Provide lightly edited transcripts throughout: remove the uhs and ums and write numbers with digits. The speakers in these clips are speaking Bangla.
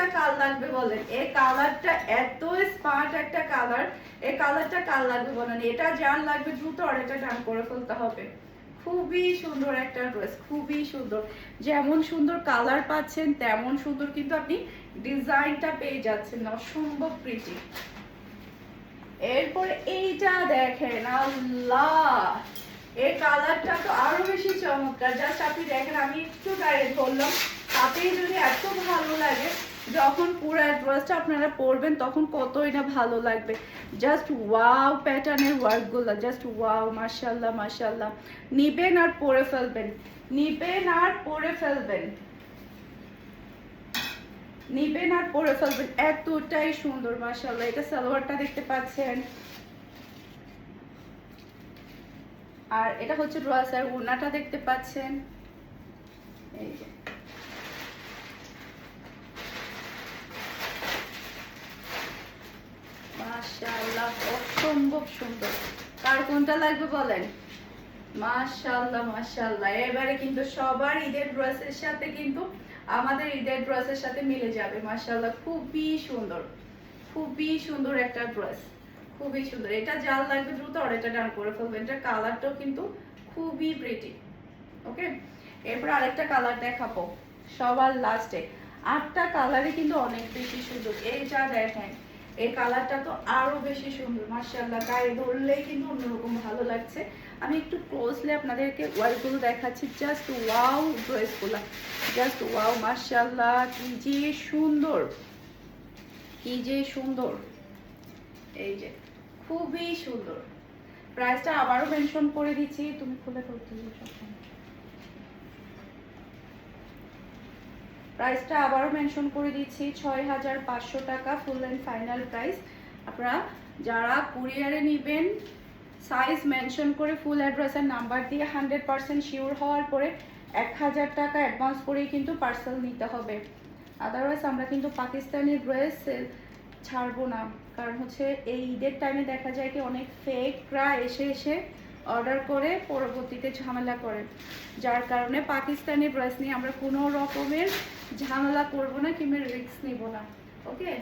কয়টা কাল লাগবে বলেন? এই কালারটা এত স্মার্ট একটা কালার, এই কালারটা কাল লাগবে বলেন? এটা যার লাগবে দ্রুত অর্ডারটা ডান করে ফেলতে হবে। খুবই সুন্দর একটা ড্রেস, খুবই সুন্দর। যেমন সুন্দর কালার পাচ্ছেন তেমন সুন্দর কিন্তু আপনি ডিজাইনটা পেয়ে যাচ্ছেন, অসম্ভব প্রিটি। এরপরে এইটা দেখেন, আল্লাহ এই কালারটা তো আরো বেশি চমৎকার। জাস্ট আপনি দেখেন, আমি একটু গায়ে ধরলাম, তাতেই যদি এত ভালো লাগে, যখন পুরো ড্রেসটা আপনারা পরবেন তখন কতই না ভালো লাগবে। জাস্ট ওয়াও প্যাটার্নের ওয়ার্কগুলো, জাস্ট ওয়াও, মাশাআল্লাহ মাশাআল্লাহ। নিবেন আর পরে ফেলবেন, নিবেন আর পরে ফেলবেন, নিবেন আর পরে ফেলবেন, এতটাই সুন্দর মাশাআল্লাহ। এটা সালোয়ারটা দেখতে পাচ্ছেন, আর এটা হচ্ছে ড্রেস, আর ওড়নাটা দেখতে পাচ্ছেন। এই যে মাশাআল্লাহ, অসম্ভব সুন্দর। কার কোনটা লাগবে বলেন? মাশাআল্লাহ মাশাআল্লাহ। এবারে কিন্তু সবার ঈদের ড্রেসের সাথে কিন্তু আমাদের ঈদের ড্রেসের সাথে মিলে যাবে মাশাআল্লাহ। খুবই সুন্দর, খুবই সুন্দর একটা ড্রেস, খুবই সুন্দর। এটা যার লাগবে দ্রুত অর্ডারটা ডান করে ফেলবেন। এটা কালারটাও কিন্তু খুবই প্রিটি। ওকে, এরপর আরেকটা কালার দেখাবো সবার লাস্টে। 8টা কালারই কিন্তু অনেক বেশি সুন্দর। এই যা দেখেন, এই কালারটা তো আরো বেশি সুন্দর মাশাআল্লাহ। গায়ে ধরলেই কিন্তু অন্যরকম ভালো লাগছে। আমি একটু ক্লোজলি আপনাদেরকে ওয়ার্কগুলো দেখাচ্ছি। জাস্ট ওয়াও ড্রেসগুলো, জাস্ট ওয়াও মাশাআল্লাহ, কি যে সুন্দর, কি যে সুন্দর। এই যে খুবই সুন্দর। প্রাইসটা আবারও মেনশন করে দিচ্ছি, তুমি খুলে করতে প্রাইসটা আবারও মেনশন করে দিচ্ছি, 6500 টাকা ফুল অ্যান্ড ফাইনাল প্রাইস। আপনারা যারা কুরিয়ারে নেবেন সাইজ মেনশন করে ফুল অ্যাড্রেস আর নাম্বার দিয়ে 100% শিওর হওয়ার পরে 1000 টাকা অ্যাডভান্স করেই কিন্তু পার্সেল নিতে হবে। আদারওয়াইজ আমরা কিন্তু পাকিস্তানি ড্রেস ছাড়বো না, কারণ হচ্ছে এই ঈদের টাইমে দেখা যায় কি অনেক ফেকরা এসে এসে অর্ডার করে পরবর্তীতে ঝামেলা করে, যার কারণে পাকিস্তানি ড্রেস নিয়ে আমরা কোনো রকমের ঝামেলা করব না কিংবা রিস্ক নিব না। ওকে,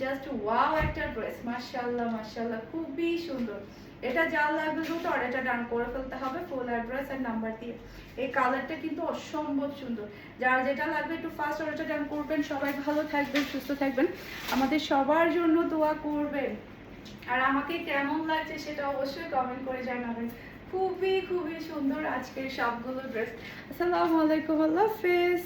জাস্ট ওয়াও একটা ড্রেস মাশাআল্লাহ মাশাআল্লাহ, খুবই সুন্দর। এটা যা লাগবে দ্রুত অর্ডারটা ডান করে ফেলতে হবে ফুল অ্যাড্রেস আর নাম্বার দিয়ে। এই কালারটা কিন্তু অসম্ভব সুন্দর। যার যেটা লাগবে একটু ফার্স্ট অর্ডারটা ডান করবেন। সবাই ভালো থাকবেন, সুস্থ থাকবেন, আমাদের সবার জন্য দোয়া করবেন। আর আমাকে কেমন লাগছে সেটা অবশ্যই কমেন্ট করে জানাবেন। খুবই খুবই সুন্দর আজকের সবগুলো ড্রেস। আসসালামু আলাইকুম, আল্লাহ হাফেজ।